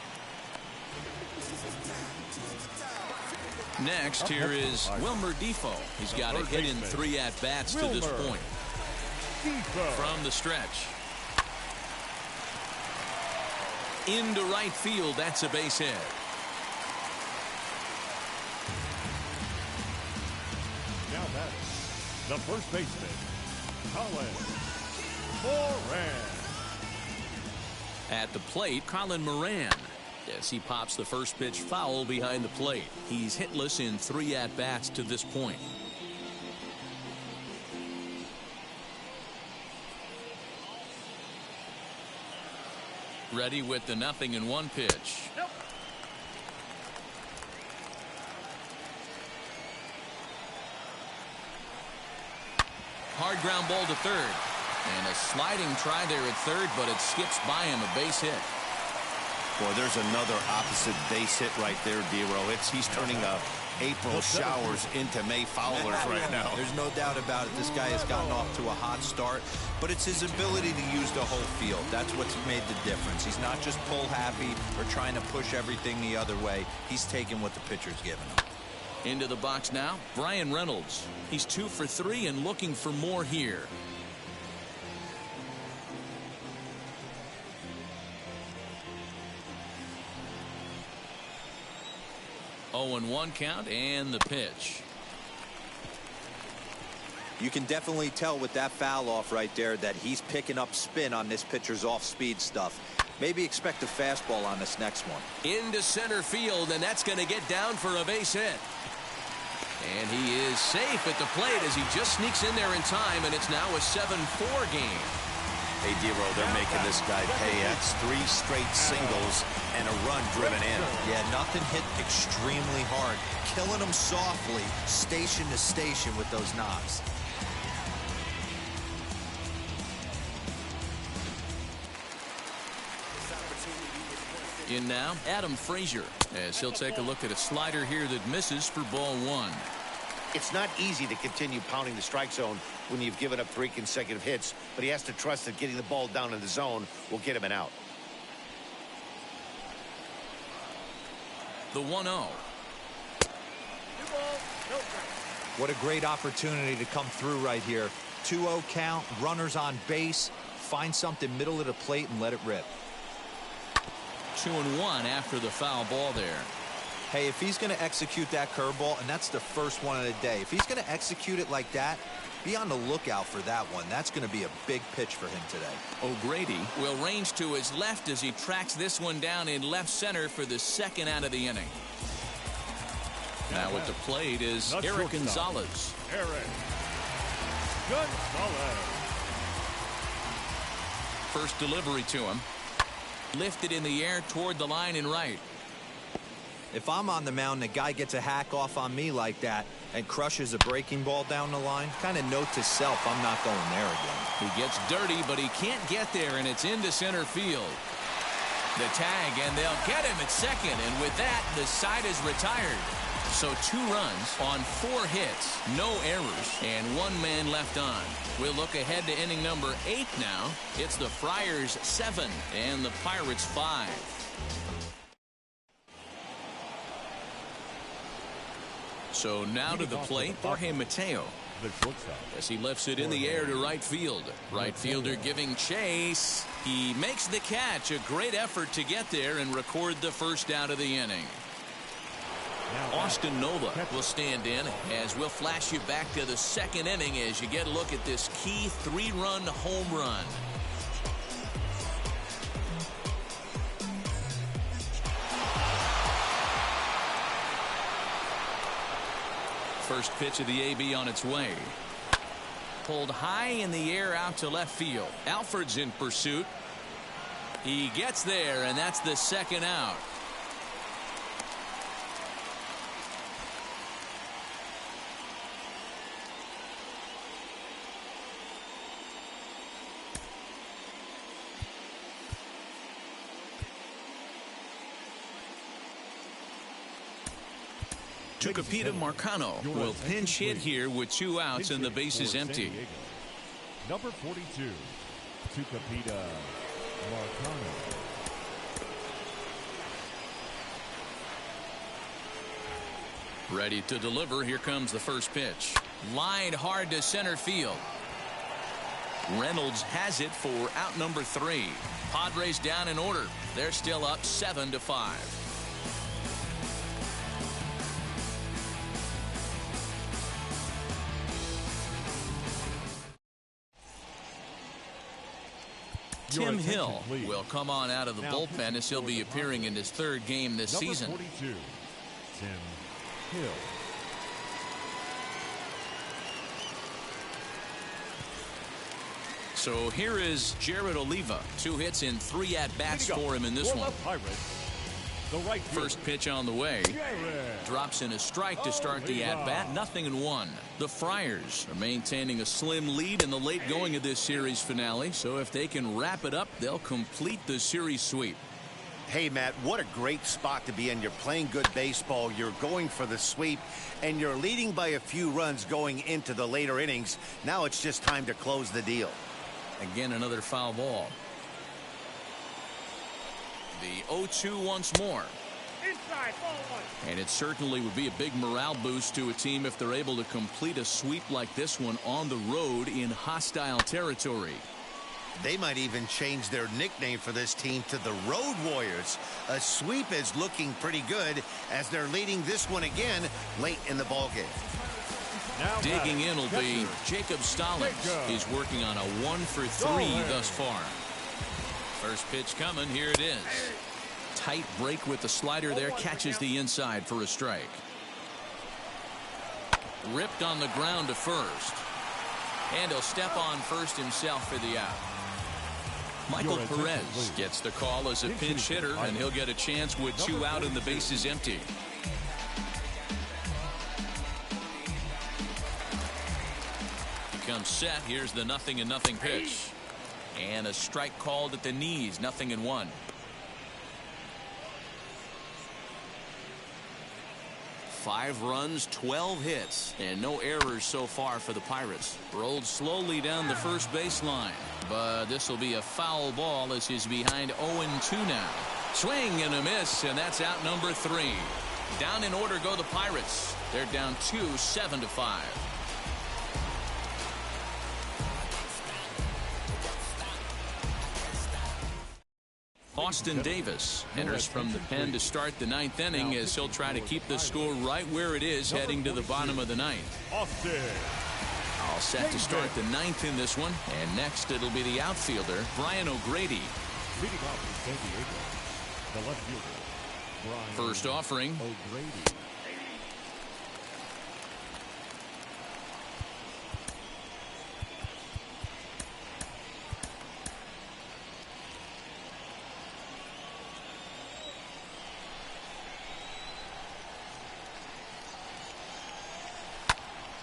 Next, here is Wilmer Defoe. He's got a hit in 3 at-bats to this point. From the stretch. Into right field. That's a base hit. Now that's the first baseman, Colin Moran. At the plate, Colin Moran. Yes, he pops the first pitch foul behind the plate. He's hitless in 3 at-bats to this point. Ready with the 0-1 pitch. Nope. Hard ground ball to third. And a sliding try there at third, but it skips by him, a base hit. Boy, there's another opposite base hit right there, D-Row. He's turning April showers into May foulers right now. There's no doubt about it. This guy has gotten off to a hot start, but it's his ability to use the whole field. That's what's made the difference. He's not just pull happy or trying to push everything the other way. He's taking what the pitcher's giving him. Into the box now, Brian Reynolds. He's 2 for 3 and looking for more here. Oh, and 1 count and the pitch. You can definitely tell with that foul off right there that he's picking up spin on this pitcher's off-speed stuff. Maybe expect a fastball on this next one. Into center field, and that's going to get down for a base hit. And he is safe at the plate as he just sneaks in there in time, and it's now a 7-4 game. Hey, D-Row, they're making this guy pay. That's 3 straight singles and a run driven in. Yeah, nothing hit extremely hard. Killing him softly, station to station with those knocks. In now, Adam Frazier, as he'll take a look at a slider here that misses for ball 1. It's not easy to continue pounding the strike zone when you've given up 3 consecutive hits, but he has to trust that getting the ball down in the zone will get him an out. The 1-0. What a great opportunity to come through right here. 2-0 count, runners on base. Find something middle of the plate and let it rip. 2-1 after the foul ball there. Hey, if he's going to execute that curveball, and that's the first one of the day, if he's going to execute it like that, be on the lookout for that one. That's going to be a big pitch for him today. O'Grady will range to his left as he tracks this one down in left center for the 2nd out of the inning. Now at the plate is Eric Gonzalez. Eric Gonzalez. First delivery to him. Lifted in the air toward the line and right. If I'm on the mound and a guy gets a hack off on me like that and crushes a breaking ball down the line, kind of note to self, I'm not going there again. He gets dirty, but he can't get there, and it's into center field. The tag, and they'll get him at second, and with that, the side is retired. So 2 runs on 4 hits, no errors, and 1 man left on. We'll look ahead to inning number 8 now. It's the Friars 7 and the Pirates 5. So now to the plate, Jorge Mateo. As he lifts it in the air to right field. Right fielder giving chase. He makes the catch. A great effort to get there and record the first out of the inning. Austin Nova will stand in as we'll flash you back to the 2nd inning as you get a look at this key 3-run home run. First pitch of the AB on its way. Pulled high in the air out to left field. Alford's in pursuit. He gets there, and that's the 2nd out. Tucupita Marcano will pinch hit here with 2 outs and the base is empty. Number 42, Tucupita Marcano. Ready to deliver. Here comes the first pitch. Lined hard to center field. Reynolds has it for out number 3. Padres down in order. They're still up 7-5. Tim Hill will come on out of the bullpen as he'll be appearing in his 3rd game this season. 42, Tim Hill. So here is Jared Oliva. 2 hits in 3 at-bats for him in this one. First pitch on the way. Drops in a strike to start the at-bat. 0-1. The Friars are maintaining a slim lead in the late going of this series finale. So if they can wrap it up, they'll complete the series sweep. Hey, Matt, what a great spot to be in. You're playing good baseball. You're going for the sweep, and you're leading by a few runs going into the later innings. Now it's just time to close the deal. Again, another foul ball. The 0-2 once more. Inside, ball 1. And it certainly would be a big morale boost to a team if they're able to complete a sweep like this one on the road in hostile territory. They might even change their nickname for this team to the Road Warriors. A sweep is looking pretty good as they're leading this one again late in the ballgame. Digging in will be Jacob Stallings. He's working on a 1-for-3 thus far. First pitch coming. Here it is. Tight break with the slider there. Catches the inside for a strike. Ripped on the ground to first. And he'll step on first himself for the out. Michael Perez gets the call as a pinch hitter, and he'll get a chance with 2 out and the bases empty. Comes set. Here's the 0-0 pitch. And a strike called at the knees. 0-1. Five runs, 12 hits, and no errors so far for the Pirates. Rolled slowly down the first baseline, but this will be a foul ball as he's behind 0-2 now. Swing and a miss, and that's out number 3. Down in order go the Pirates. They're down 2, 7-5. Austin Davis enters from the pen to start the 9th inning as he'll try to keep the score right where it is heading to the bottom of the 9th. All set to start the 9th in this one, and next it'll be the outfielder Brian O'Grady. First offering.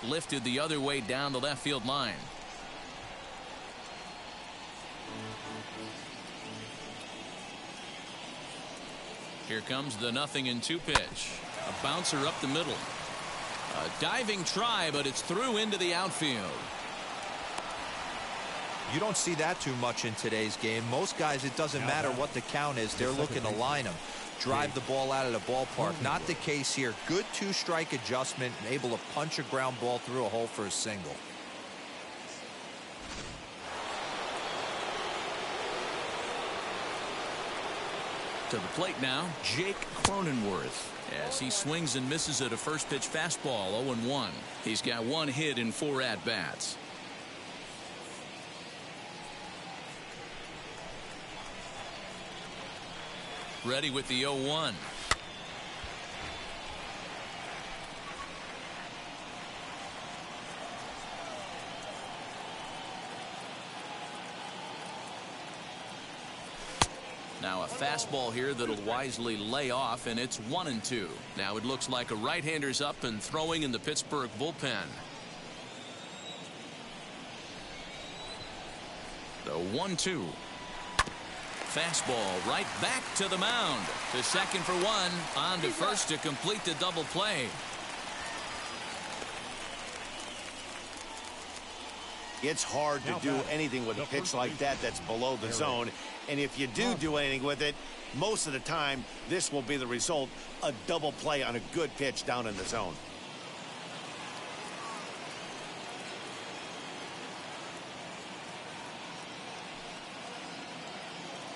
Lifted the other way down the left field line. Here comes the 0-2 pitch. A bouncer up the middle. A diving try, but it's through into the outfield. You don't see that too much in today's game. Most guys, it doesn't matter what the count is. They're looking to line them. Drive the ball out of the ballpark. Not the case here. Good 2-strike adjustment and able to punch a ground ball through a hole for a single. To the plate now, Jake Cronenworth, as he swings and misses at a first pitch fastball. 0-1. He's got 1 hit in 4 at-bats. Ready with the 0-1. Now a fastball here that'll wisely lay off, and it's 1-2. Now it looks like a right-hander's up and throwing in the Pittsburgh bullpen. The 1-2. Fastball right back to the mound. To second for 1. On to first to complete the double play. It's hard to do anything with a pitch like that that's below the zone. And if you do anything with it, most of the time, this will be the result, a double play on a good pitch down in the zone.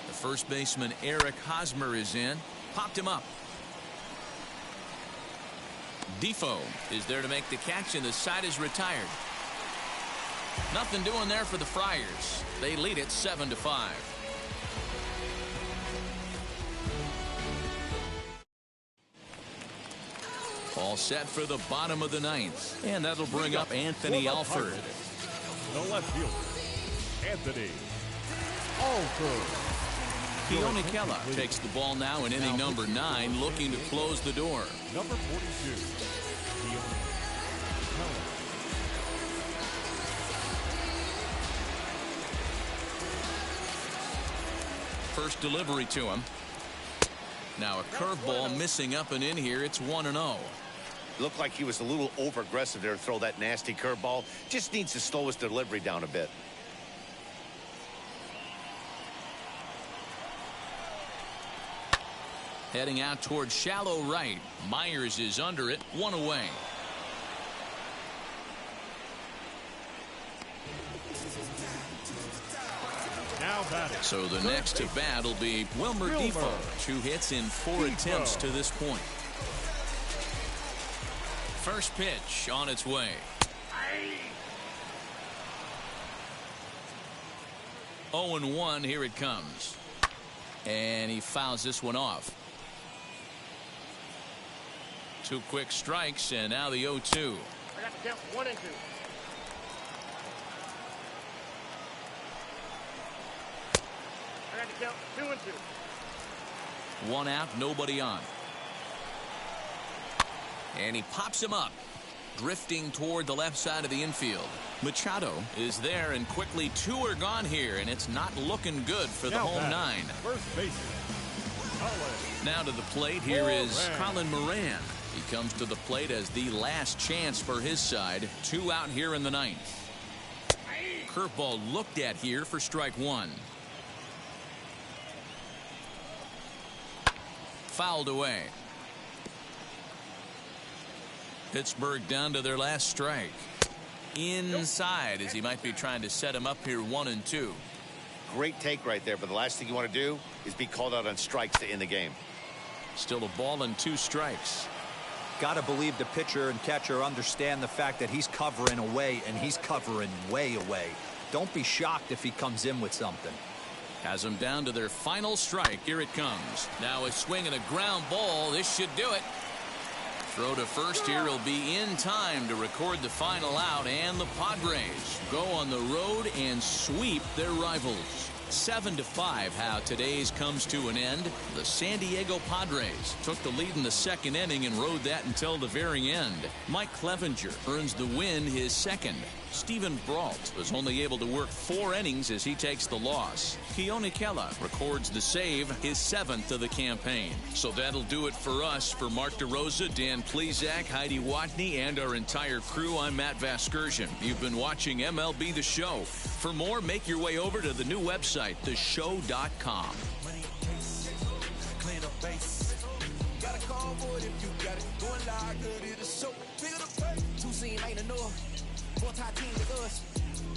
The first baseman, Eric Hosmer, is in. Popped him up. Defoe is there to make the catch, and the side is retired. Nothing doing there for the Friars. They lead it 7-5. All set for the bottom of the ninth. And that'll bring up Anthony Alford. The left fielder, Anthony Alford. Keone Kela takes the ball now in inning number 9, looking to close the door. Number 42, Keone Kela. First delivery to him. Now a curveball missing up and in here. It's 1-0. Looked like he was a little over-aggressive there to throw that nasty curveball. Just needs to slow his delivery down a bit. Heading out towards shallow right. Myers is under it. 1 away. Now batting. So the next to bat will be Wilmer Defoe. 2 hits in 4 attempts to this point. First pitch on its way. 0-1. Here it comes. And he fouls this one off. 2 quick strikes, and now the 0-2. I got to count 1 and 2. I got to count 2 and 2. 1 out, nobody on. And he pops him up, drifting toward the left side of the infield. Machado is there, and quickly 2 are gone here, and it's not looking good for the home 9. First baseman, Now to the plate, here is Colin Moran. He comes to the plate as the last chance for his side. 2 out here in the 9th. Curveball looked at here for strike 1. Fouled away. Pittsburgh down to their last strike. Inside, as he might be trying to set him up here 1-2. Great take right there, but the last thing you want to do is be called out on strikes to end the game. Still a ball and 2 strikes. Got to believe the pitcher and catcher understand the fact that he's covering away, and he's covering way away. Don't be shocked if he comes in with something. Has them down to their final strike. Here it comes. Now a swing and a ground ball. This should do it. Throw to first here will be in time to record the final out, and the Padres go on the road and sweep their rivals. 7-5 how today's comes to an end. The San Diego Padres took the lead in the 2nd inning and rode that until the very end. Mike Clevenger earns the win, his 2nd. Stephen Brault was only able to work 4 innings as he takes the loss. Keone Kela records the save, his 7th of the campaign. So that'll do it for us. For Mark DeRosa, Dan Plesac, Heidi Watney, and our entire crew, I'm Matt Vasgersian. You've been watching MLB The Show. For more, make your way over to the new website, theshow.com.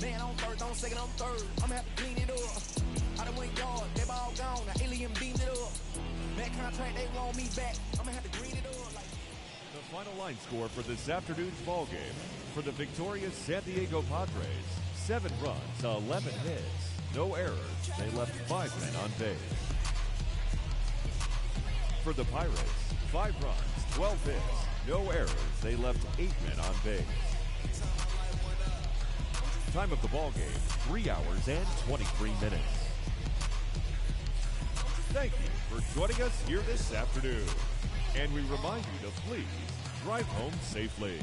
Man on first, on second, on third. I'm happy to clean it up. I done went yard, they ball gone. Now alien beamed it up. That contract, they want me back. I'm gonna have to green it up. The final line score for this afternoon's ball game for the victorious San Diego Padres: 7 runs, 11 hits, no errors. They left 5 men on base. For the Pirates, 5 runs, 12 hits, no errors. They left 8 men on base. Time of the ball game, 3 hours and 23 minutes. Thank you for joining us here this afternoon. And we remind you to please drive home safely.